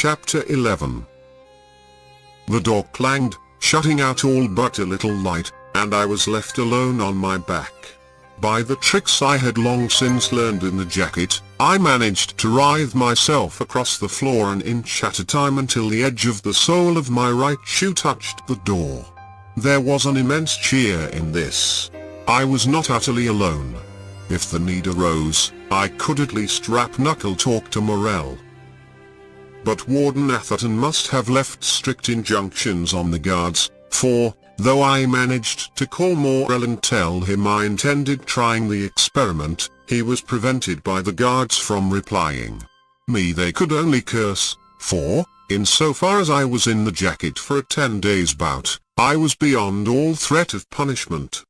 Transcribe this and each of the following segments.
Chapter 11. The door clanged, shutting out all but a little light, and I was left alone on my back. By the tricks I had long since learned in the jacket, I managed to writhe myself across the floor an inch at a time until the edge of the sole of my right shoe touched the door. There was an immense cheer in this. I was not utterly alone. If the need arose, I could at least rap knuckle talk to Morel. But Warden Atherton must have left strict injunctions on the guards, for, though I managed to call Morel and tell him I intended trying the experiment, he was prevented by the guards from replying. Me they could only curse, for, insofar as I was in the jacket for a 10 days bout, I was beyond all threat of punishment.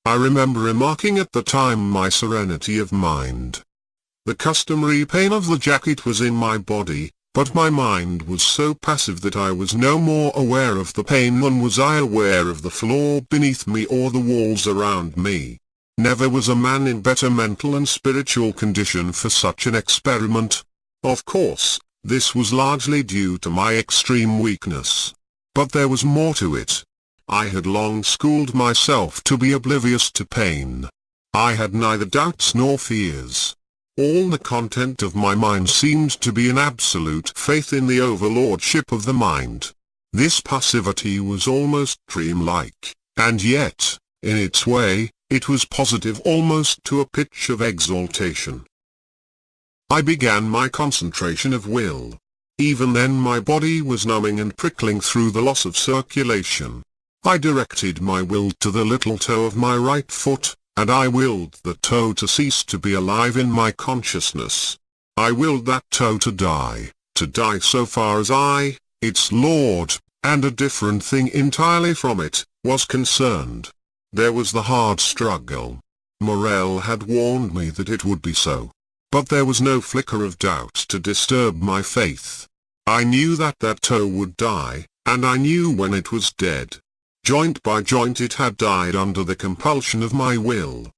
I remember remarking at the time my serenity of mind. The customary pain of the jacket was in my body, but my mind was so passive that I was no more aware of the pain than was I aware of the floor beneath me or the walls around me. Never was a man in better mental and spiritual condition for such an experiment. Of course, this was largely due to my extreme weakness. But there was more to it. I had long schooled myself to be oblivious to pain. I had neither doubts nor fears. All the content of my mind seemed to be an absolute faith in the overlordship of the mind. This passivity was almost dreamlike, and yet, in its way, it was positive almost to a pitch of exaltation. I began my concentration of will. Even then my body was numbing and prickling through the loss of circulation. I directed my will to the little toe of my right foot, and I willed the toe to cease to be alive in my consciousness. I willed that toe to die so far as I, its lord, and a different thing entirely from it, was concerned. There was the hard struggle. Morel had warned me that it would be so. But there was no flicker of doubt to disturb my faith. I knew that that toe would die, and I knew when it was dead. Joint by joint it had died under the compulsion of my will.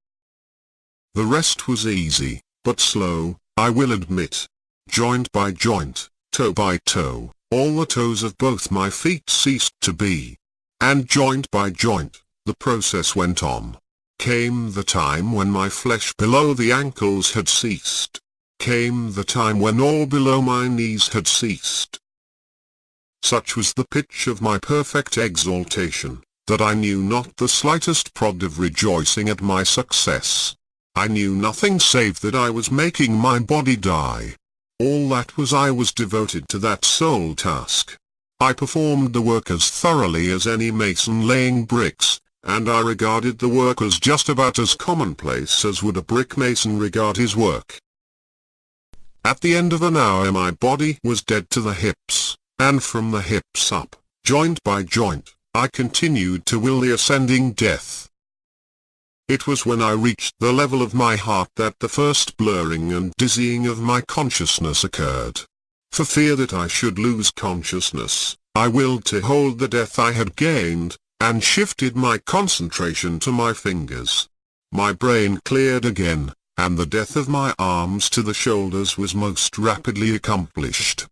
The rest was easy, but slow, I will admit. Joint by joint, toe by toe, all the toes of both my feet ceased to be. And joint by joint, the process went on. Came the time when my flesh below the ankles had ceased. Came the time when all below my knees had ceased. Such was the pitch of my perfect exaltation, that I knew not the slightest prod of rejoicing at my success. I knew nothing save that I was making my body die. All that was I was devoted to that sole task. I performed the work as thoroughly as any mason laying bricks, and I regarded the work as just about as commonplace as would a brick mason regard his work. At the end of an hour my body was dead to the hips. And from the hips up, joint by joint, I continued to will the ascending death. It was when I reached the level of my heart that the first blurring and dizzying of my consciousness occurred. For fear that I should lose consciousness, I willed to hold the death I had gained, and shifted my concentration to my fingers. My brain cleared again, and the death of my arms to the shoulders was most rapidly accomplished.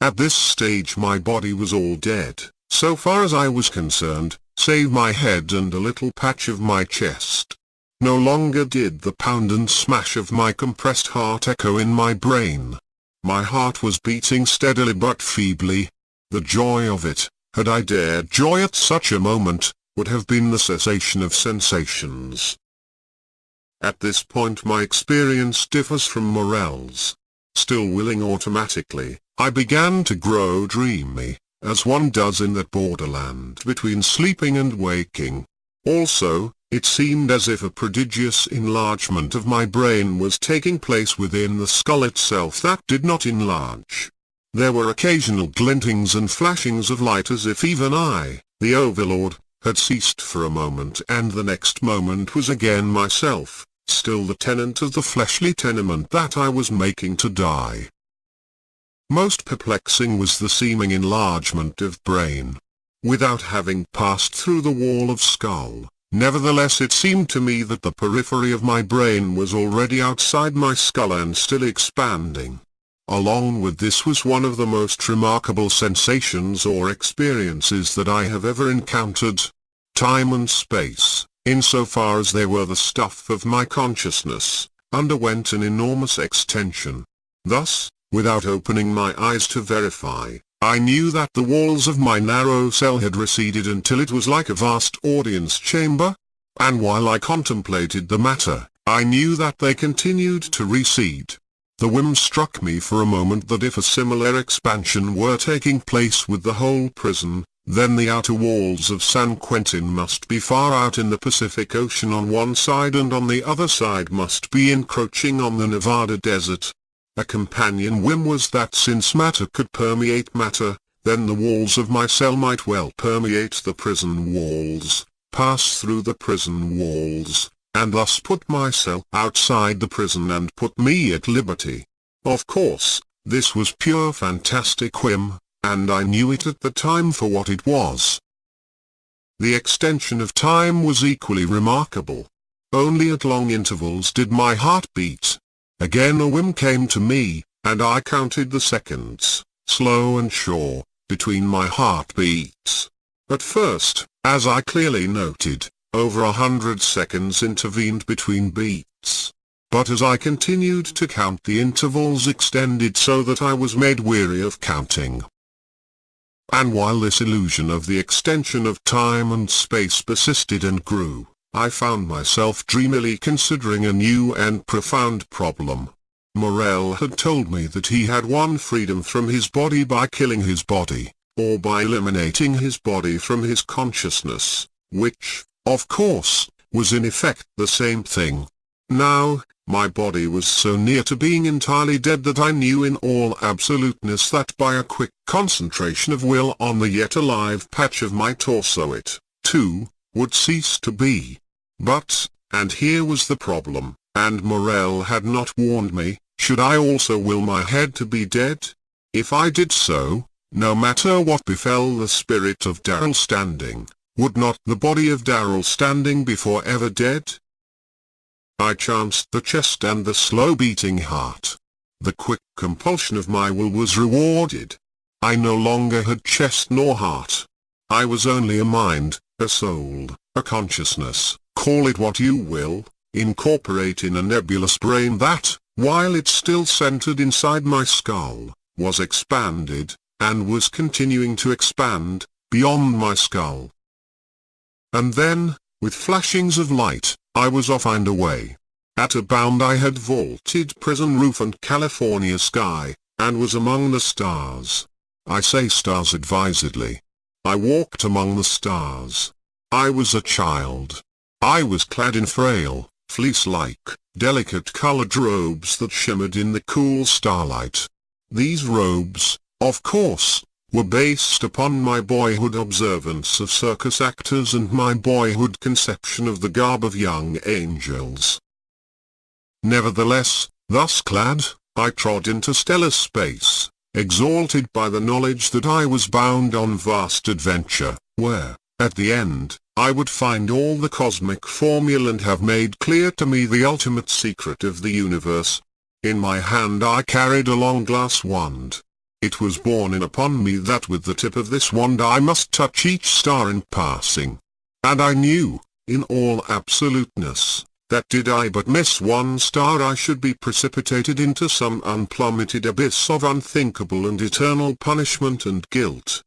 At this stage my body was all dead, so far as I was concerned, save my head and a little patch of my chest. No longer did the pound and smash of my compressed heart echo in my brain. My heart was beating steadily but feebly. The joy of it, had I dared joy at such a moment, would have been the cessation of sensations. At this point my experience differs from Morel's. Still willing automatically, I began to grow dreamy, as one does in that borderland between sleeping and waking. Also, it seemed as if a prodigious enlargement of my brain was taking place within the skull itself that did not enlarge. There were occasional glintings and flashings of light as if even I, the overlord, had ceased for a moment and the next moment was again myself, still the tenant of the fleshly tenement that I was making to die. Most perplexing was the seeming enlargement of brain. Without having passed through the wall of skull, nevertheless it seemed to me that the periphery of my brain was already outside my skull and still expanding. Along with this was one of the most remarkable sensations or experiences that I have ever encountered. Time and space, insofar as they were the stuff of my consciousness, underwent an enormous extension. Thus, without opening my eyes to verify, I knew that the walls of my narrow cell had receded until it was like a vast audience chamber. And while I contemplated the matter, I knew that they continued to recede. The whim struck me for a moment that if a similar expansion were taking place with the whole prison, then the outer walls of San Quentin must be far out in the Pacific Ocean on one side, and on the other side must be encroaching on the Nevada desert. A companion whim was that since matter could permeate matter, then the walls of my cell might well permeate the prison walls, pass through the prison walls, and thus put my cell outside the prison and put me at liberty. Of course, this was pure fantastic whim, and I knew it at the time for what it was. The extension of time was equally remarkable. Only at long intervals did my heart beat. Again a whim came to me, and I counted the seconds, slow and sure, between my heartbeats. At first, as I clearly noted, over 100 seconds intervened between beats. But as I continued to count, the intervals extended so that I was made weary of counting. And while this illusion of the extension of time and space persisted and grew, I found myself dreamily considering a new and profound problem. Morel had told me that he had won freedom from his body by killing his body, or by eliminating his body from his consciousness, which, of course, was in effect the same thing. Now, my body was so near to being entirely dead that I knew in all absoluteness that by a quick concentration of will on the yet alive patch of my torso it, too, would cease to be. But, and here was the problem, and Morel had not warned me, should I also will my head to be dead? If I did so, no matter what befell the spirit of Darrell Standing, would not the body of Darrell Standing be forever dead? I chanced the chest and the slow-beating heart. The quick compulsion of my will was rewarded. I no longer had chest nor heart. I was only a mind, a soul, a consciousness, call it what you will, incorporate in a nebulous brain that, while it still centered inside my skull, was expanded, and was continuing to expand, beyond my skull. And then, with flashings of light, I was off and away. At a bound I had vaulted prison roof and California sky, and was among the stars. I say stars advisedly. I walked among the stars. I was a child. I was clad in frail, fleece-like, delicate-colored robes that shimmered in the cool starlight. These robes, of course, were based upon my boyhood observance of circus actors and my boyhood conception of the garb of young angels. Nevertheless, thus clad, I trod into stellar space, exalted by the knowledge that I was bound on vast adventure, where, at the end, I would find all the cosmic formula and have made clear to me the ultimate secret of the universe. In my hand I carried a long glass wand. It was borne in upon me that with the tip of this wand I must touch each star in passing. And I knew, in all absoluteness, that did I but miss one star I should be precipitated into some unplummeted abyss of unthinkable and eternal punishment and guilt.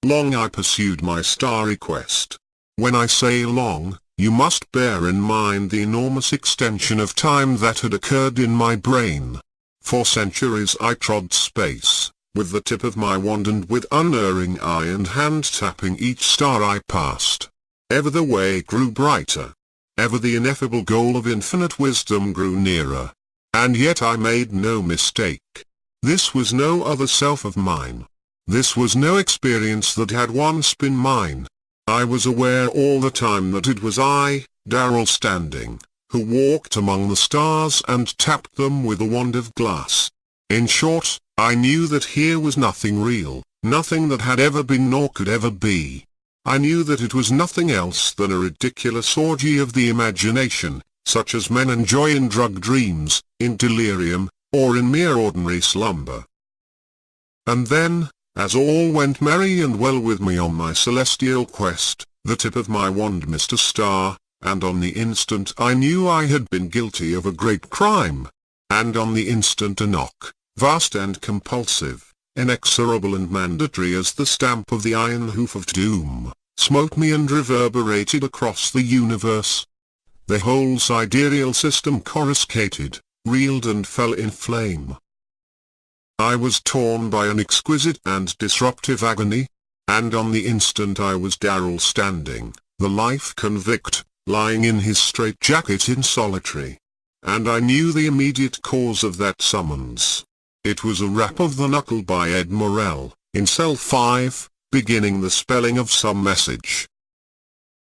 Long I pursued my starry quest. When I say long, you must bear in mind the enormous extension of time that had occurred in my brain. For centuries I trod space, with the tip of my wand and with unerring eye and hand tapping each star I passed. Ever the way grew brighter. Ever the ineffable goal of infinite wisdom grew nearer. And yet I made no mistake. This was no other self of mine. This was no experience that had once been mine. I was aware all the time that it was I, Darrell Standing, who walked among the stars and tapped them with a wand of glass. In short, I knew that here was nothing real, nothing that had ever been nor could ever be. I knew that it was nothing else than a ridiculous orgy of the imagination, such as men enjoy in drug dreams, in delirium, or in mere ordinary slumber. And then, as all went merry and well with me on my celestial quest, the tip of my wand missed a star, and on the instant I knew I had been guilty of a great crime. And on the instant a knock, vast and compulsive, inexorable and mandatory as the stamp of the iron hoof of doom, smote me and reverberated across the universe. The whole sidereal system coruscated, reeled and fell in flame. I was torn by an exquisite and disruptive agony, and on the instant I was Darrell standing, the life convict, lying in his straitjacket in solitary. And I knew the immediate cause of that summons. It was a rap of the knuckle by Ed Morrell, in cell 5, beginning the spelling of some message.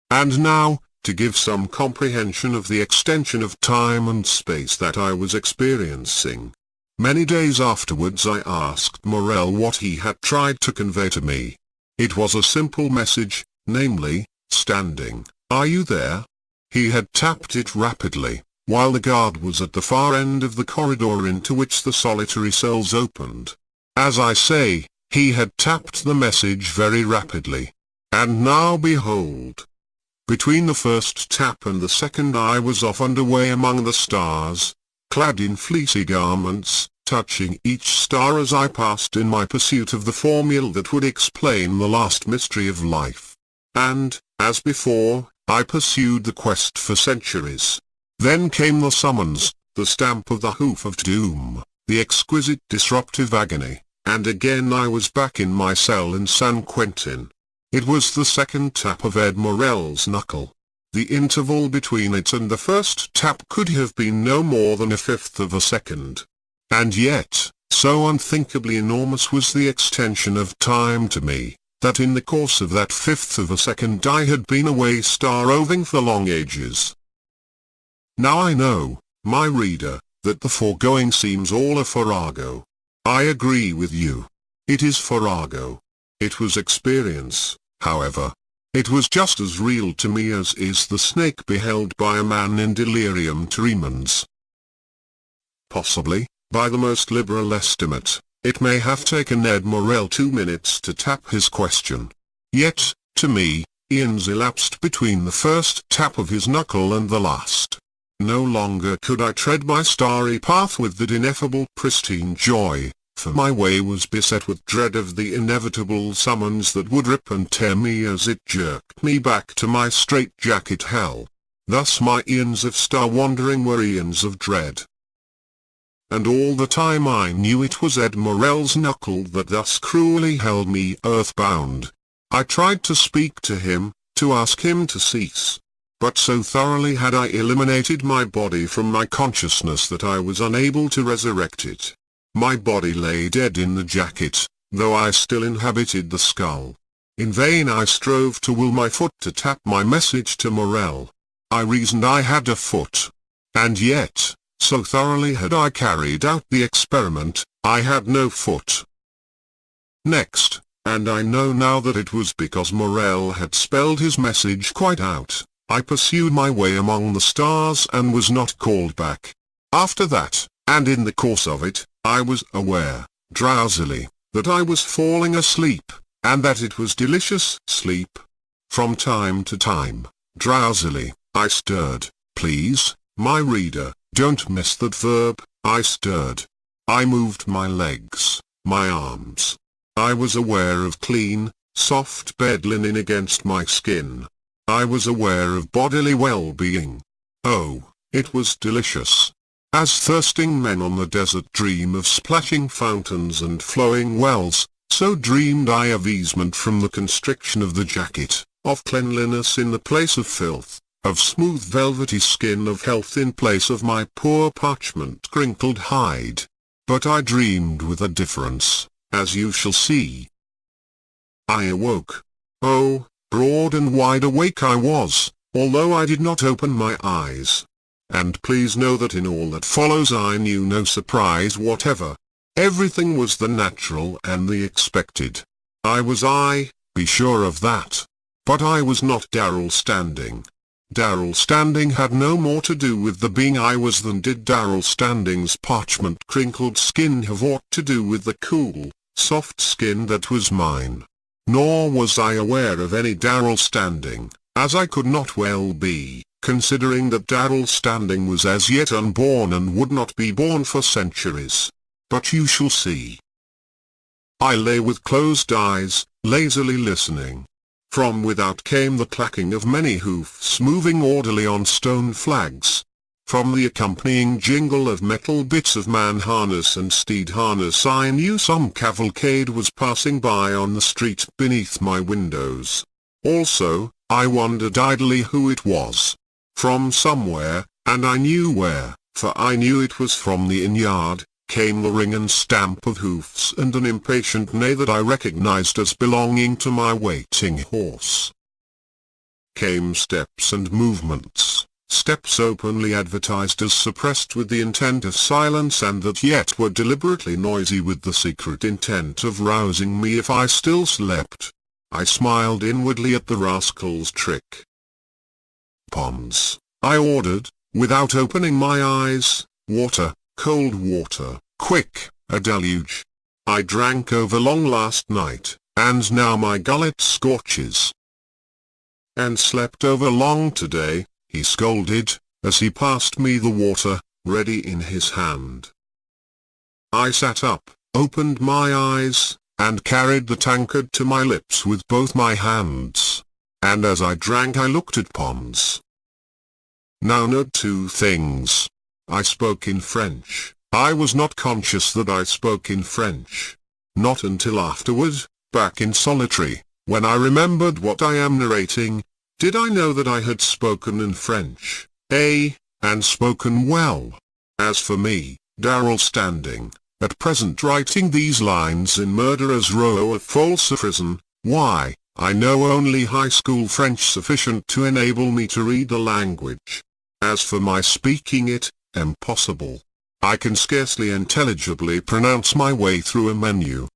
And now, to give some comprehension of the extension of time and space that I was experiencing. Many days afterwards I asked Morrell what he had tried to convey to me. It was a simple message, namely, standing, "Are you there?" He had tapped it rapidly, while the guard was at the far end of the corridor into which the solitary cells opened. As I say, he had tapped the message very rapidly. And now behold, between the first tap and the second I was off underway among the stars, clad in fleecy garments, touching each star as I passed in my pursuit of the formula that would explain the last mystery of life. And, as before, I pursued the quest for centuries. Then came the summons, the stamp of the hoof of doom, the exquisite disruptive agony, and again I was back in my cell in San Quentin. It was the second tap of Ed Morrell's knuckle. The interval between it and the first tap could have been no more than a fifth of a second. And yet, so unthinkably enormous was the extension of time to me, that in the course of that fifth of a second I had been away star-roving for long ages. Now I know, my reader, that the foregoing seems all a farrago. I agree with you. It is farrago. It was experience, however. It was just as real to me as is the snake beheld by a man in delirium tremens. Possibly, by the most liberal estimate, it may have taken Ed Morrell 2 minutes to tap his question. Yet, to me, eons elapsed between the first tap of his knuckle and the last. No longer could I tread my starry path with that ineffable pristine joy, for my way was beset with dread of the inevitable summons that would rip and tear me as it jerked me back to my straitjacket hell. Thus my eons of star-wandering were eons of dread. And all the time I knew it was Ed Morrell's knuckle that thus cruelly held me earthbound. I tried to speak to him, to ask him to cease. But so thoroughly had I eliminated my body from my consciousness that I was unable to resurrect it. My body lay dead in the jacket, though I still inhabited the skull. In vain I strove to will my foot to tap my message to Morrell. I reasoned I had a foot. And yet, so thoroughly had I carried out the experiment, I had no foot. Next, and I know now that it was because Morrell had spelled his message quite out, I pursued my way among the stars and was not called back. After that, and in the course of it, I was aware, drowsily, that I was falling asleep, and that it was delicious sleep. From time to time, drowsily, I stirred. Please, my reader, don't miss that verb, I stirred. I moved my legs, my arms. I was aware of clean, soft bed linen against my skin. I was aware of bodily well-being. Oh, it was delicious. As thirsting men on the desert dream of splashing fountains and flowing wells, so dreamed I of easement from the constriction of the jacket, of cleanliness in the place of filth, of smooth velvety skin, of health in place of my poor parchment-crinkled hide. But I dreamed with a difference, as you shall see. I awoke. Oh, broad and wide awake I was, although I did not open my eyes. And please know that in all that follows I knew no surprise whatever. Everything was the natural and the expected. I was I, be sure of that. But I was not Darrell standing. Darrell Standing had no more to do with the being I was than did Darrell Standing's parchment-crinkled skin have aught to do with the cool, soft skin that was mine. Nor was I aware of any Darrell Standing, as I could not well be, considering that Darrell Standing was as yet unborn and would not be born for centuries. But you shall see. I lay with closed eyes, lazily listening. From without came the clacking of many hoofs moving orderly on stone flags. From the accompanying jingle of metal bits of man harness and steed harness I knew some cavalcade was passing by on the street beneath my windows. Also, I wondered idly who it was. From somewhere, and I knew where, for I knew it was from the inn-yard, came the ring and stamp of hoofs and an impatient neigh that I recognized as belonging to my waiting horse. Came steps and movements, steps openly advertised as suppressed with the intent of silence and that yet were deliberately noisy with the secret intent of rousing me if I still slept. I smiled inwardly at the rascal's trick. "Ponds," I ordered, without opening my eyes. "Water. Cold water, quick, a deluge. I drank overlong last night, and now my gullet scorches." "And slept overlong today," he scolded, as he passed me the water, ready in his hand. I sat up, opened my eyes, and carried the tankard to my lips with both my hands. And as I drank I looked at Pons. Now note two things. I spoke in French. I was not conscious that I spoke in French. Not until afterward, back in solitary, when I remembered what I am narrating, did I know that I had spoken in French, and spoken well. As for me, Darrell Standing, at present writing these lines in Murderer's Row of false prison, why, I know only high school French sufficient to enable me to read the language. As for my speaking it, impossible. I can scarcely intelligibly pronounce my way through a menu.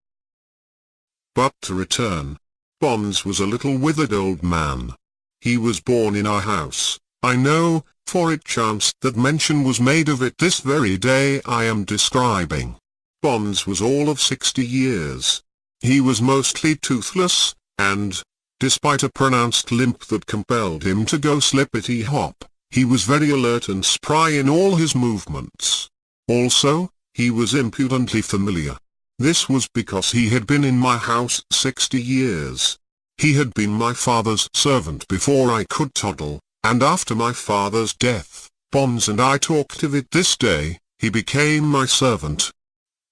But to return. Pons was a little withered old man. He was born in our house, I know, for it chanced that mention was made of it this very day I am describing. Pons was all of 60 years. He was mostly toothless, and, despite a pronounced limp that compelled him to go slippity-hop, he was very alert and spry in all his movements. Also, he was impudently familiar. This was because he had been in my house 60 years. He had been my father's servant before I could toddle, and after my father's death, Pons and I talked of it this day, he became my servant.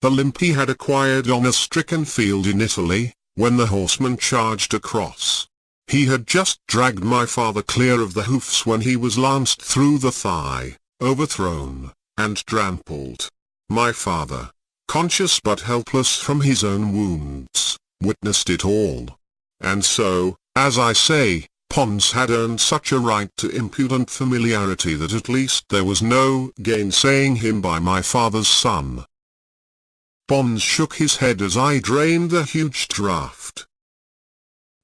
The limp he had acquired on a stricken field in Italy, when the horseman charged across. He had just dragged my father clear of the hoofs when he was lanced through the thigh, overthrown, and trampled. My father, conscious but helpless from his own wounds, witnessed it all. And so, as I say, Pons had earned such a right to impudent familiarity that at least there was no gainsaying him by my father's son. Pons shook his head as I drained the huge draught.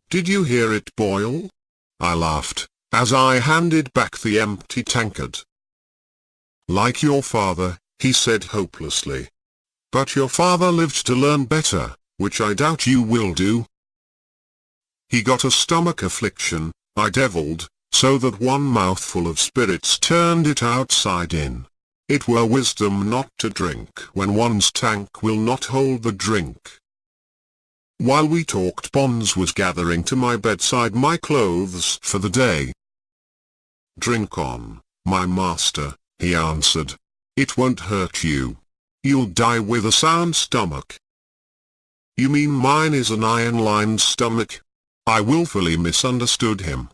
"Did you hear it boil?" I laughed, as I handed back the empty tankard. "Like your father," he said hopelessly. "But your father lived to learn better, which I doubt you will do." He got a stomach affliction, I devilled, so that one mouthful of spirits turned it outside in. It were wisdom not to drink when one's tank will not hold the drink. While we talked, Pons was gathering to my bedside my clothes for the day. "Drink on, my master," he answered. "It won't hurt you. You'll die with a sound stomach." "You mean mine is an iron-lined stomach?" I willfully misunderstood him.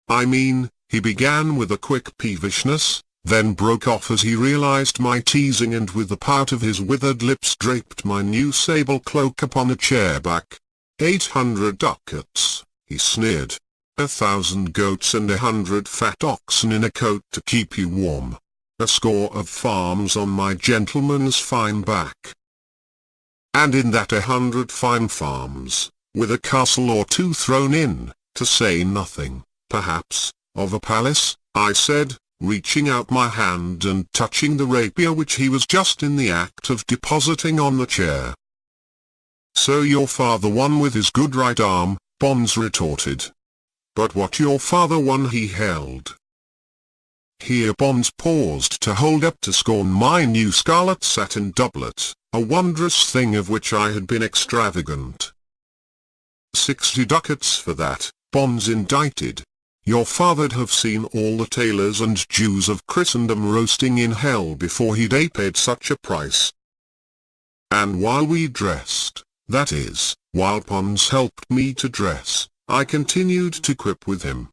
"I mean," he began with a quick peevishness, then broke off as he realized my teasing and with the pout of his withered lips draped my new sable cloak upon a chair back. 800 ducats, he sneered. 1,000 goats and 100 fat oxen in a coat to keep you warm. A score of farms on my gentleman's fine back. And in that 100 fine farms, with a castle or two thrown in, to say nothing, perhaps, Of a palace, I said, reaching out my hand and touching the rapier which he was just in the act of depositing on the chair. So your father won with his good right arm, Pons retorted. But what your father won he held. Here Pons paused to hold up to scorn my new scarlet satin doublet, a wondrous thing of which I had been extravagant. 60 ducats for that, Pons indicted. Your father'd have seen all the tailors and Jews of Christendom roasting in hell before he'd paid such a price. And while we dressed, that is, while Pons helped me to dress, I continued to quip with him.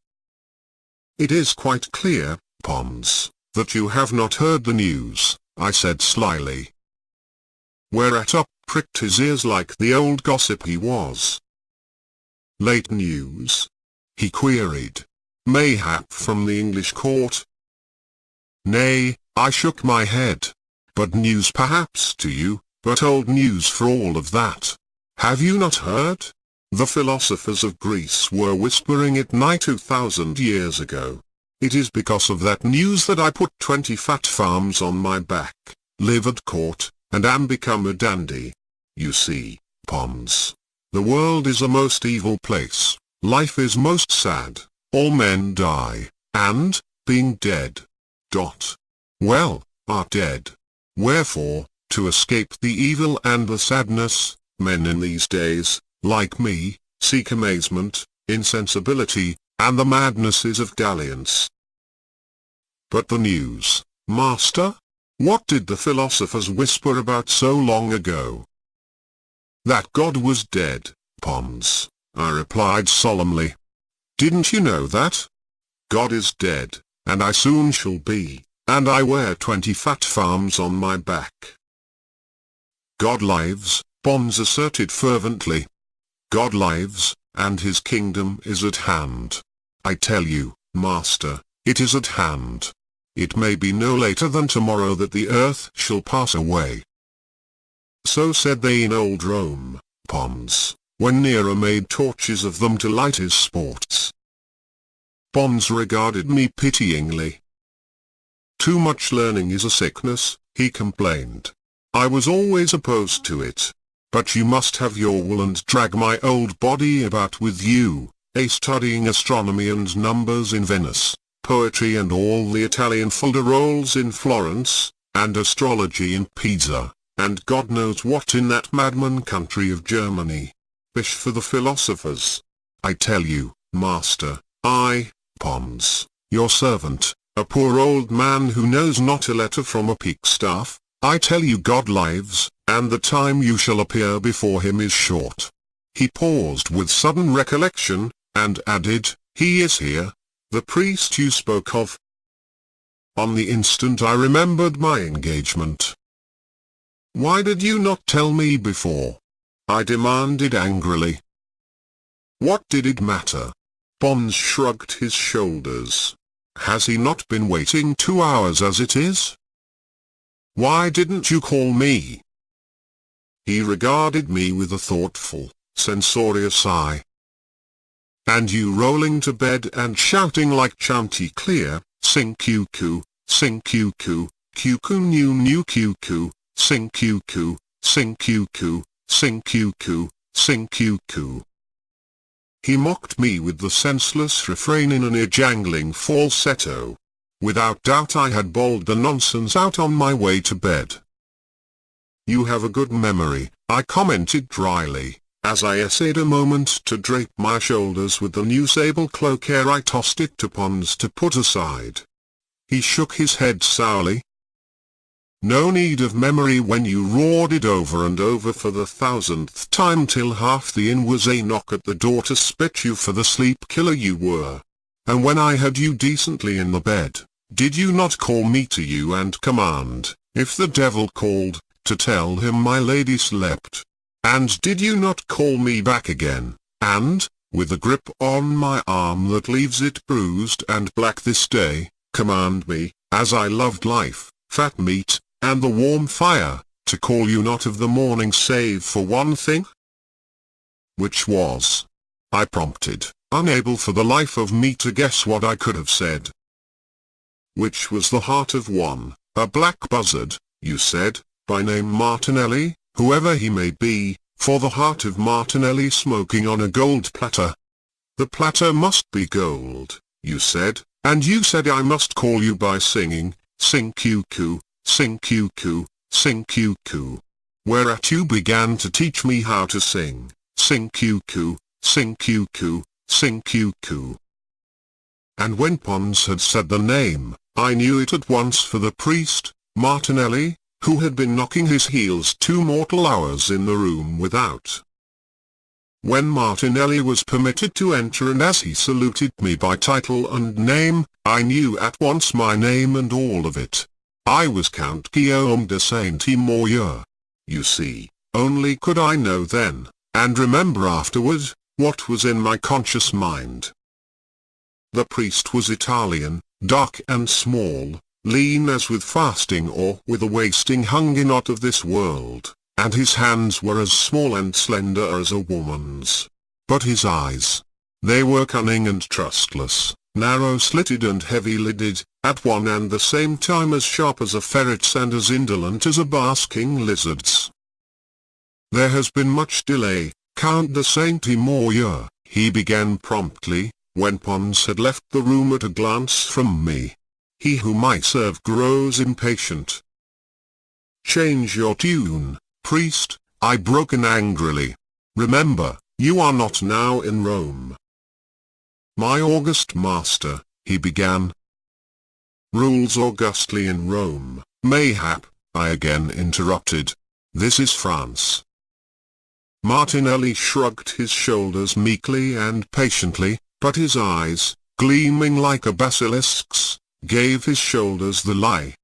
It is quite clear, Pons, that you have not heard the news, I said slyly. Whereat up pricked his ears like the old gossip he was. Late news? He queried. Mayhap from the English court? Nay, I shook my head. But news perhaps to you, but old news for all of that. Have you not heard? The philosophers of Greece were whispering it nigh 2,000 years ago. It is because of that news that I put 20 fat farms on my back, live at court, and am become a dandy. You see, Pons, the world is a most evil place, life is most sad, all men die, and, being dead, are dead. Wherefore, to escape the evil and the sadness, men in these days, like me, seek amazement, insensibility, and the madnesses of dalliance. But the news, master? What did the philosophers whisper about so long ago? That God was dead, Pons, I replied solemnly. Didn't you know that? God is dead, and I soon shall be, and I wear 20 fat farms on my back. God lives, Pons asserted fervently. God lives, and his kingdom is at hand. I tell you, master, it is at hand. It may be no later than tomorrow that the earth shall pass away. So said they in old Rome, Pons, when Nero made torches of them to light his sports. Pons regarded me pityingly. Too much learning is a sickness, he complained. I was always opposed to it. But you must have your will and drag my old body about with you, studying astronomy and numbers in Venice, poetry and all the Italian folderols in Florence, and astrology in Pisa, and God knows what in that madman country of Germany. Fish for the philosophers. I tell you, master, I, Pons, your servant, a poor old man who knows not a letter from a pikestaff, I tell you God lives, and the time you shall appear before him is short. He paused with sudden recollection, and added, he is here, the priest you spoke of. On the instant I remembered my engagement. Why did you not tell me before? I demanded angrily. What did it matter? Pons shrugged his shoulders. Has he not been waiting 2 hours as it is? Why didn't you call me? He regarded me with a thoughtful, censorious eye. And you rolling to bed and shouting like Chanticleer, sing cuckoo, sing cuckoo, cuckoo new new cuckoo, sing cuckoo, sing cuckoo, sing cuckoo, sing cuckoo. He mocked me with the senseless refrain in an ear-jangling falsetto. Without doubt I had bawled the nonsense out on my way to bed. You have a good memory, I commented dryly, as I essayed a moment to drape my shoulders with the new sable cloak ere I tossed it to Pons to put aside. He shook his head sourly. No need of memory when you roared it over and over for the 1000th time till half the inn was a knock at the door to spit you for the sleep killer you were. And when I had you decently in the bed, did you not call me to you and command, if the devil called, to tell him my lady slept? And did you not call me back again, and, with a grip on my arm that leaves it bruised and black this day, command me, as I loved life, fat meat, and the warm fire, to call you not of the morning save for one thing? Which was? I prompted, unable for the life of me to guess what I could have said. Which was the heart of one, a black buzzard, you said, by name Martinelli, whoever he may be, for the heart of Martinelli smoking on a gold platter. The platter must be gold, you said, and you said I must call you by singing, sing cuckoo, sing cuckoo, sing cuckoo. Whereat you began to teach me how to sing, sing cuckoo, sing cuckoo, sing cuckoo. And when Pons had said the name, I knew it at once for the priest, Martinelli, who had been knocking his heels 2 mortal hours in the room without. When Martinelli was permitted to enter and as he saluted me by title and name, I knew at once my name and all of it. I was Count Guillaume de Saint-Imoyer. You see, only could I know then, and remember afterward, what was in my conscious mind. The priest was Italian, dark and small, lean as with fasting or with a wasting hunger not of this world, and his hands were as small and slender as a woman's. But his eyes, they were cunning and trustless, narrow-slitted and heavy-lidded, at one and the same time as sharp as a ferret's and as indolent as a basking lizard's. There has been much delay, Count de Saint-Imoyer, he began promptly, when Pons had left the room at a glance from me. He whom I serve grows impatient. Change your tune, priest, I broke in angrily. Remember, you are not now in Rome. My august master, he began, rules augustly in Rome. Mayhap, I again interrupted. This is France. Martinelli shrugged his shoulders meekly and patiently, but his eyes, gleaming like a basilisk's, gave his shoulders the lie.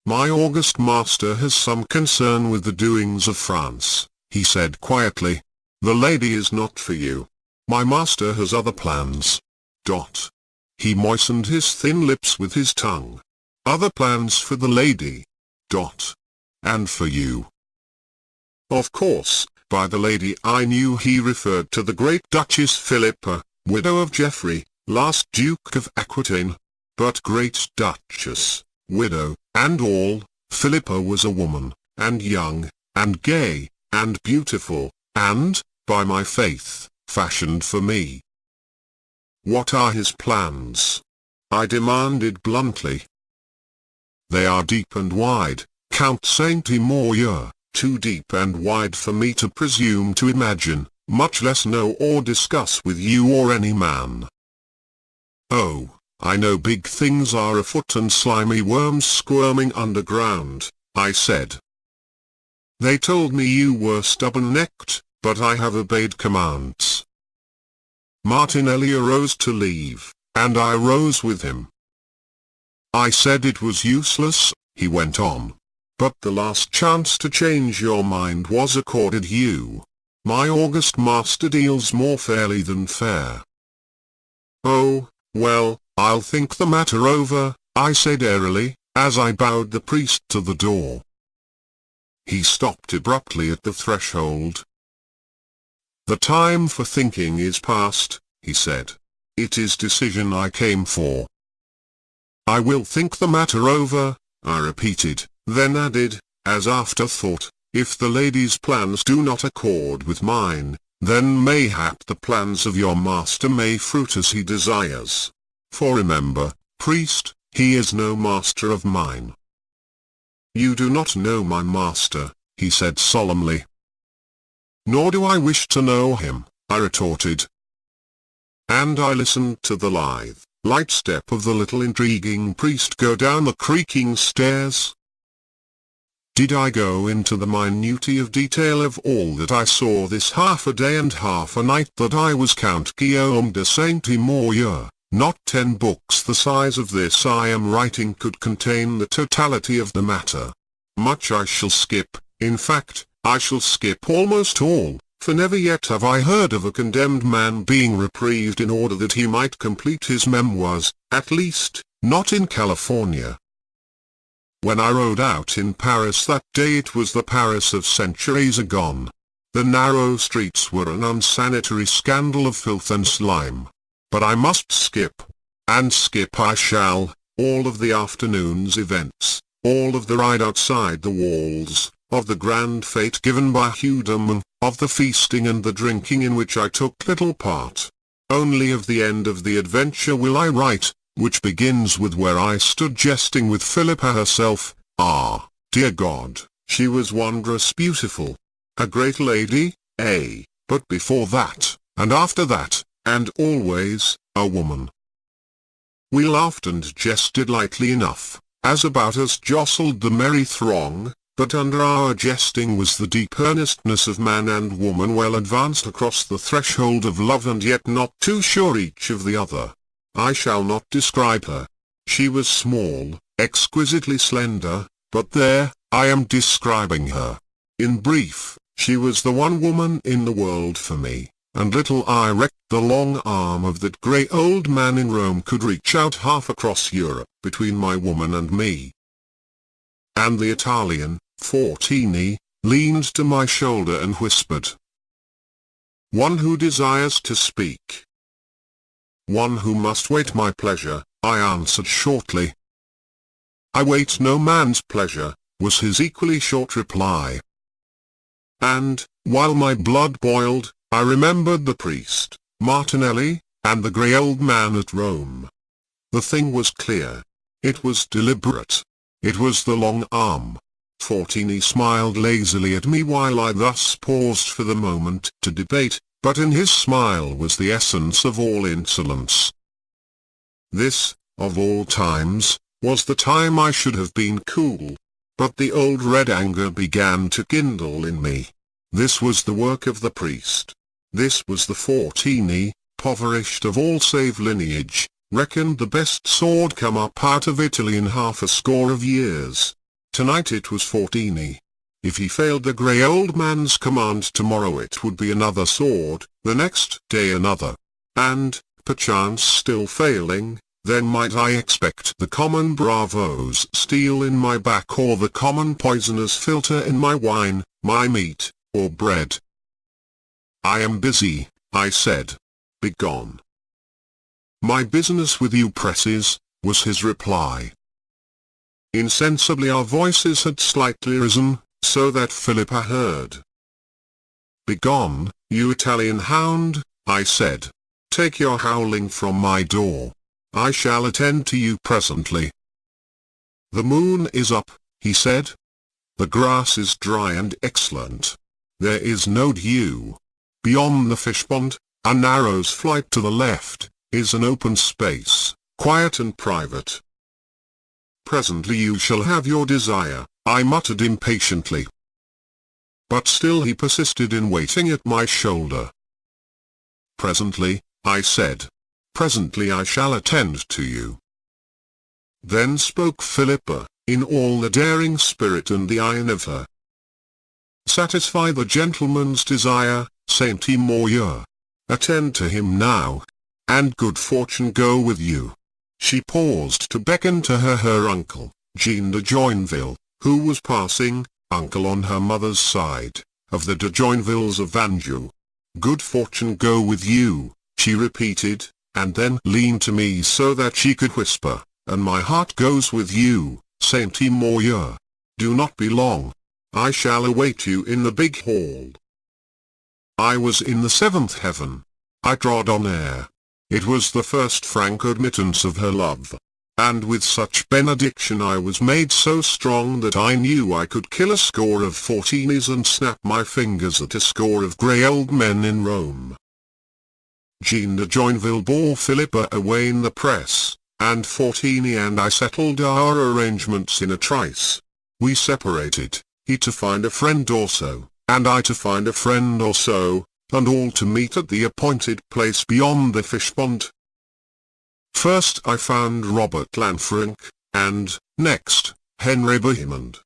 My august master has some concern with the doings of France, he said quietly. The lady is not for you. My master has other plans. He moistened his thin lips with his tongue. Other plans for the lady. And for you. Of course, by the lady I knew he referred to the great Duchess Philippa, widow of Geoffrey, last Duke of Aquitaine. But great Duchess, widow, and all, Philippa was a woman, and young, and gay, and beautiful, and, by my faith, fashioned for me. What are his plans? I demanded bluntly. They are deep and wide, Count Saint-Imoyer, too deep and wide for me to presume to imagine, much less know or discuss with you or any man. Oh, I know big things are afoot and slimy worms squirming underground, I said. They told me you were stubborn-necked, but I have obeyed commands. Martinelli arose to leave, and I rose with him. I said it was useless, he went on. But the last chance to change your mind was accorded you. My august master deals more fairly than fair. Oh, well, I'll think the matter over, I said airily, as I bowed the priest to the door. He stopped abruptly at the threshold. The time for thinking is past, he said. It is decision I came for. I will think the matter over, I repeated, then added, as afterthought, if the lady's plans do not accord with mine, then mayhap the plans of your master may fruit as he desires. For remember, priest, he is no master of mine. You do not know my master, he said solemnly. Nor do I wish to know him, I retorted. And I listened to the lithe, light step of the little intriguing priest go down the creaking stairs. Did I go into the minutiae of detail of all that I saw this half a day and half a night that I was Count Guillaume de Saint-Imoyer? Not 10 books the size of this I am writing could contain the totality of the matter. Much I shall skip, in fact, I shall skip almost all, for never yet have I heard of a condemned man being reprieved in order that he might complete his memoirs, at least, not in California. When I rode out in Paris that day it was the Paris of centuries agone. The narrow streets were an unsanitary scandal of filth and slime. But I must skip. And skip I shall, all of the afternoon's events, all of the ride outside the walls, of the grand fete given by Hughdom, of the feasting and the drinking in which I took little part. Only of the end of the adventure will I write, which begins with where I stood jesting with Philippa herself. Ah, dear God, she was wondrous beautiful. A great lady, but before that, and after that, and always, a woman. We laughed and jested lightly enough, as about us jostled the merry throng, but under our jesting was the deep earnestness of man and woman well advanced across the threshold of love and yet not too sure each of the other. I shall not describe her. She was small, exquisitely slender, but there, I am describing her. In brief, she was the one woman in the world for me, and little I recked the long arm of that grey old man in Rome could reach out half across Europe between my woman and me. And the Italian, Fortini, leaned to my shoulder and whispered. One who desires to speak. One who must wait my pleasure, I answered shortly. I wait no man's pleasure, was his equally short reply. And, while my blood boiled, I remembered the priest, Martinelli, and the grey old man at Rome. The thing was clear. It was deliberate. It was the long arm. Fortini smiled lazily at me while I thus paused for the moment to debate, but in his smile was the essence of all insolence. This, of all times, was the time I should have been cool. But the old red anger began to kindle in me. This was the work of the priest. This was the Fortini, impoverished of all save lineage, reckoned the best sword come up out of Italy in half a score of years. Tonight it was Fortini. If he failed the grey old man's command tomorrow it would be another sword, the next day another. And, perchance still failing, then might I expect the common bravo's steel in my back or the common poisoner's filter in my wine, my meat, or bread. I am busy, I said. Begone. My business with you presses, was his reply. Insensibly our voices had slightly risen, so that Philippa heard. Begone, you Italian hound, I said. Take your howling from my door. I shall attend to you presently. The moon is up, he said. The grass is dry and excellent. There is no dew. Beyond the fish pond, a narrow's flight to the left, is an open space, quiet and private. Presently you shall have your desire, I muttered impatiently. But still he persisted in waiting at my shoulder. Presently, I said. Presently I shall attend to you. Then spoke Philippa, in all the daring spirit and the iron of her. Satisfy the gentleman's desire, Saint-Moyer. Attend to him now, and good fortune go with you. She paused to beckon to her uncle, Jean de Joinville, who was passing, uncle on her mother's side, of the de Joinvilles of Anjou. Good fortune go with you, she repeated, and then leaned to me so that she could whisper, and my heart goes with you, Saint-Moyer. Do not be long. I shall await you in the big hall. I was in the seventh heaven. I trod on air. It was the first frank admittance of her love. And with such benediction I was made so strong that I knew I could kill a score of Fortinis and snap my fingers at a score of grey old men in Rome. Jean de Joinville bore Philippa away in the press, and Fortini and I settled our arrangements in a trice. We separated, he to find a friend or so, and I to find a friend or so, and all to meet at the appointed place beyond the fish pond. First I found Robert Lanfranc, and, next, Henry Bohemond.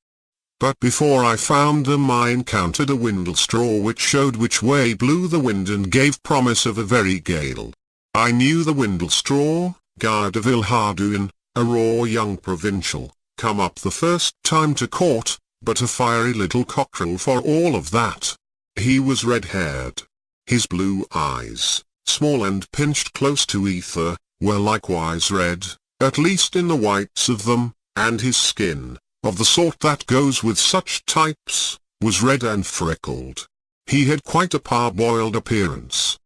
But before I found them I encountered a windlestraw which showed which way blew the wind and gave promise of a very gale. I knew the windlestraw, Guy de Villehardouin, a raw young provincial, come up the first time to court, but a fiery little cockerel for all of that. He was red-haired. His blue eyes, small and pinched close to ether, were likewise red, at least in the whites of them, and his skin, of the sort that goes with such types, was red and freckled. He had quite a parboiled appearance.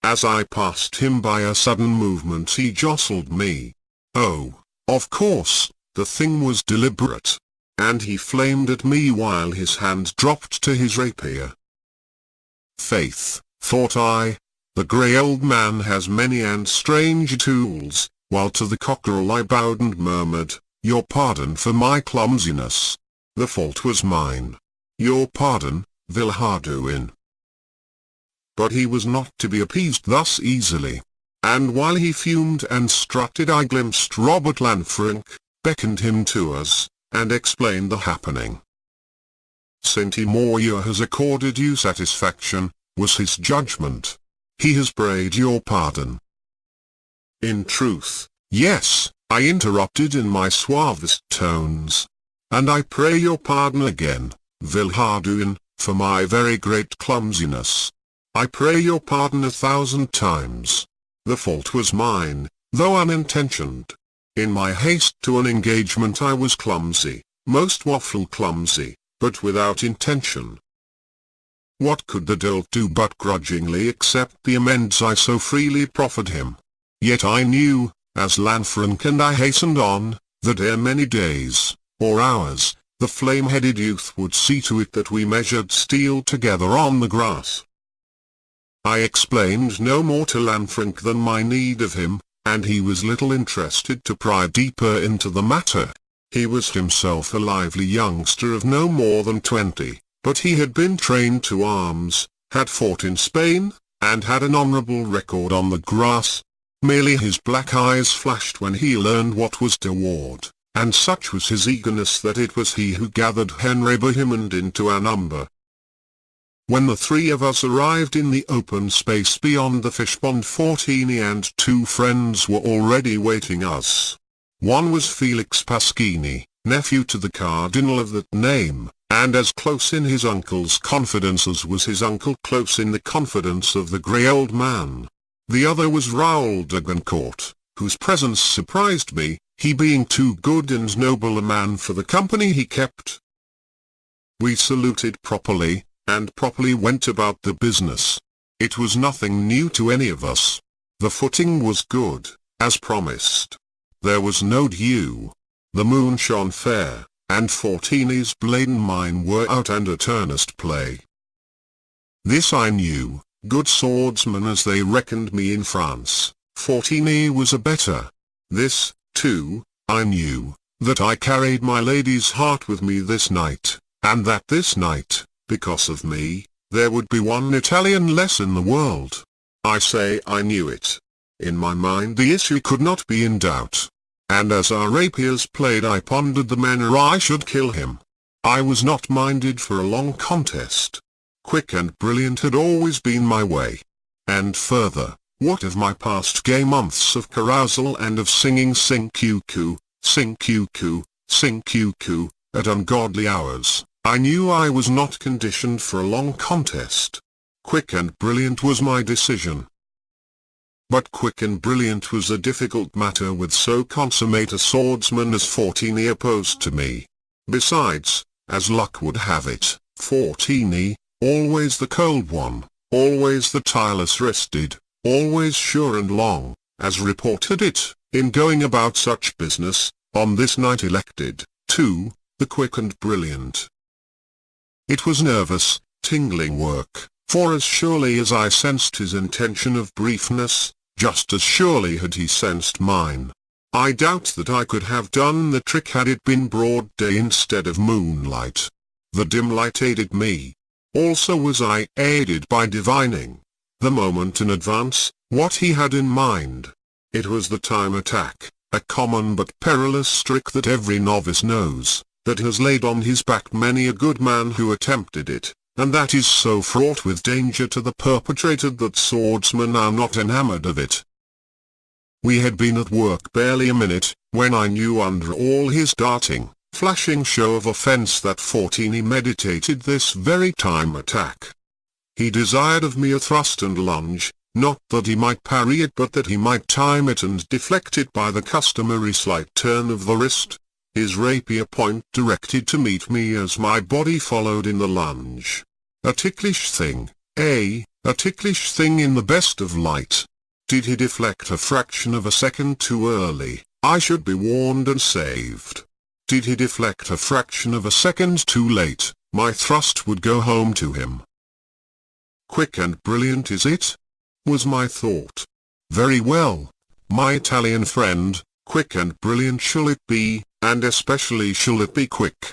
As I passed him by a sudden movement he jostled me. Oh, of course, the thing was deliberate. And he flamed at me while his hand dropped to his rapier. Faith, thought I, the grey old man has many and strange tools, while to the cockerel I bowed and murmured, "Your pardon for my clumsiness. The fault was mine. Your pardon, Vilharduin." But he was not to be appeased thus easily. And while he fumed and strutted I glimpsed Robert Lanfranc, beckoned him to us, and explained the happening. "Saint-Moyer has accorded you satisfaction," was his judgment. "He has prayed your pardon." "In truth, yes," I interrupted in my suavest tones. "And I pray your pardon again, Vilharduin, for my very great clumsiness. I pray your pardon 1,000 times. The fault was mine, though unintentioned. In my haste to an engagement I was clumsy, most waffle clumsy, but without intention." What could the dolt do but grudgingly accept the amends I so freely proffered him? Yet I knew, as Lanfranc and I hastened on, that ere many days, or hours, the flame-headed youth would see to it that we measured steel together on the grass. I explained no more to Lanfranc than my need of him, and he was little interested to pry deeper into the matter. He was himself a lively youngster of no more than 20, but he had been trained to arms, had fought in Spain, and had an honourable record on the grass. Merely his black eyes flashed when he learned what was toward, and such was his eagerness that it was he who gathered Henry Bohemond into our number. When the three of us arrived in the open space beyond the fishpond, Fortini and two friends were already waiting us. One was Felix Pasquini, nephew to the cardinal of that name, and as close in his uncle's confidence as was his uncle close in the confidence of the grey old man. The other was Raoul de Goncourt, whose presence surprised me, he being too good and noble a man for the company he kept. We saluted properly, and properly went about the business. It was nothing new to any of us. The footing was good, as promised. There was no dew. The moon shone fair, and Fortini's blade and mine were out and at earnest play. This I knew, good swordsman as they reckoned me in France, Fortini was a better. This, too, I knew, that I carried my lady's heart with me this night, and that this night, because of me, there would be one Italian less in the world. I say I knew it. In my mind the issue could not be in doubt. And as our rapiers played I pondered the manner I should kill him. I was not minded for a long contest. Quick and brilliant had always been my way. And further, what of my past gay months of carousal and of singing sing-coo-coo, sing-coo-coo, sing-coo-coo, at ungodly hours? I knew I was not conditioned for a long contest. Quick and brilliant was my decision. But quick and brilliant was a difficult matter with so consummate a swordsman as Fortini opposed to me. Besides, as luck would have it, Fortini, always the cold one, always the tireless-wristed, always sure and long, as reported it, in going about such business, on this night elected, too, the quick and brilliant. It was nervous, tingling work, for as surely as I sensed his intention of briefness, just as surely had he sensed mine. I doubt that I could have done the trick had it been broad day instead of moonlight. The dim light aided me. Also was I aided by divining, the moment in advance, what he had in mind. It was the time attack, a common but perilous trick that every novice knows, that has laid on his back many a good man who attempted it, and that is so fraught with danger to the perpetrator that swordsmen are not enamored of it. We had been at work barely a minute, when I knew under all his darting, flashing show of offense that Fortini meditated this very time attack. He desired of me a thrust and lunge, not that he might parry it but that he might time it and deflect it by the customary slight turn of the wrist, his rapier point directed to meet me as my body followed in the lunge. A ticklish thing, a ticklish thing in the best of light. Did he deflect a fraction of a second too early, I should be warned and saved. Did he deflect a fraction of a second too late, my thrust would go home to him. Quick and brilliant is it? Was my thought. Very well, my Italian friend, quick and brilliant shall it be, and especially shall it be quick.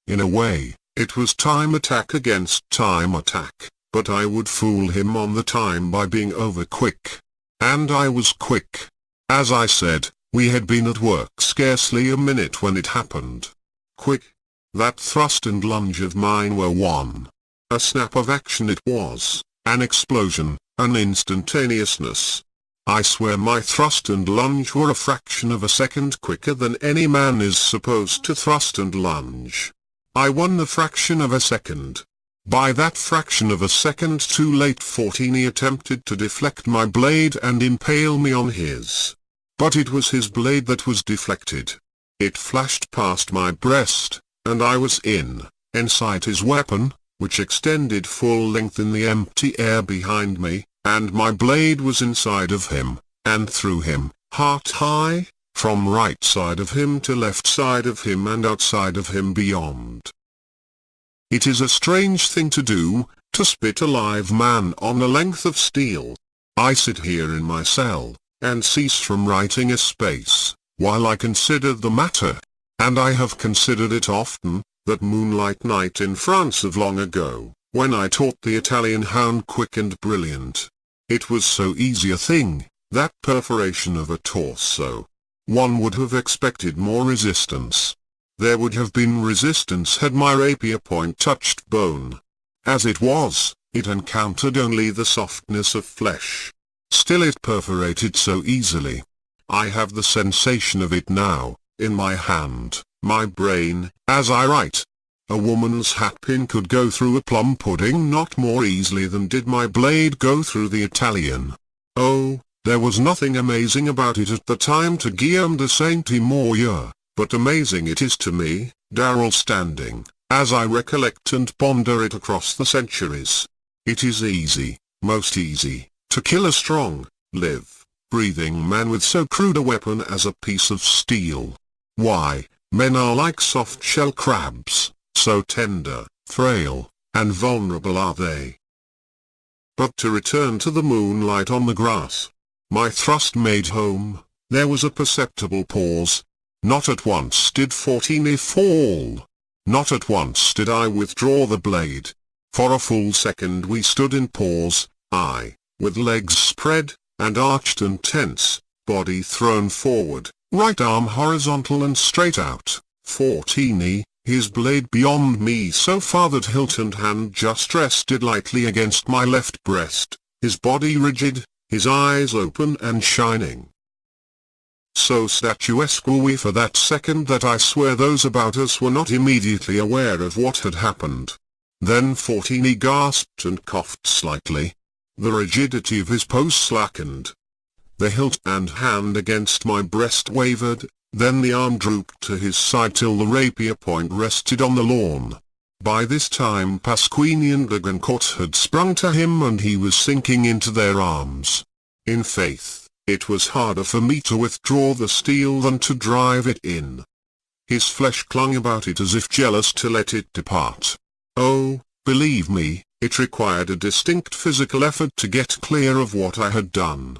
In a way, it was time attack against time attack, but I would fool him on the time by being over quick. And I was quick. As I said, we had been at work scarcely a minute when it happened. Quick. That thrust and lunge of mine were one. A snap of action it was, an explosion, an instantaneousness. I swear my thrust and lunge were a fraction of a second quicker than any man is supposed to thrust and lunge. I won the fraction of a second. By that fraction of a second too late Fortini attempted to deflect my blade and impale me on his. But it was his blade that was deflected. It flashed past my breast, and I was inside his weapon, which extended full length in the empty air behind me, and my blade was inside of him, and through him, heart high, from right side of him to left side of him and outside of him beyond. It is a strange thing to do, to spit a live man on a length of steel. I sit here in my cell, and cease from writing a space, while I consider the matter. And I have considered it often, that moonlight night in France of long ago, when I taught the Italian hound quick and brilliant. It was so easy a thing, that perforation of a torso. One would have expected more resistance. There would have been resistance had my rapier point touched bone. As it was, it encountered only the softness of flesh. Still it perforated so easily. I have the sensation of it now, in my hand, my brain, as I write. A woman's hatpin could go through a plum pudding not more easily than did my blade go through the Italian. Oh, there was nothing amazing about it at the time to Guillaume de Saint-Imour, but amazing it is to me, Darrell standing, as I recollect and ponder it across the centuries. It is easy, most easy, to kill a strong, breathing man with so crude a weapon as a piece of steel. Why, men are like soft-shell crabs, so tender, frail, and vulnerable are they. But to return to the moonlight on the grass. My thrust made home, there was a perceptible pause. Not at once did Fortini fall. Not at once did I withdraw the blade. For a full second we stood in pause, I, with legs spread, and arched and tense, body thrown forward, right arm horizontal and straight out, Fortini, his blade beyond me so far that hilt and hand just rested lightly against my left breast, his body rigid, his eyes open and shining. So statuesque were we for that second that I swear those about us were not immediately aware of what had happened. Then Fortini gasped and coughed slightly. The rigidity of his pose slackened. The hilt and hand against my breast wavered, then the arm drooped to his side till the rapier point rested on the lawn. By this time Pasquini and Agincourt had sprung to him and he was sinking into their arms. In faith, it was harder for me to withdraw the steel than to drive it in. His flesh clung about it as if jealous to let it depart. Oh, believe me, it required a distinct physical effort to get clear of what I had done.